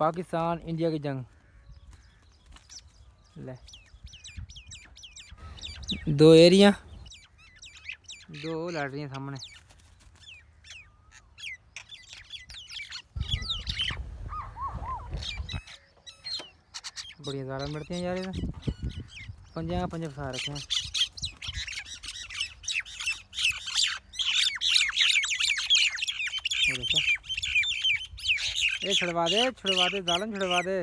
Pakistan India की जंग। ले दो एरिया, दो लड़ रही हैं सामने। बड़िया गाला मिलती हैं यार, इधर पंजे पंजे फसा रखे हैं। ये छुड़वा दे जालम, छुड़वा दे।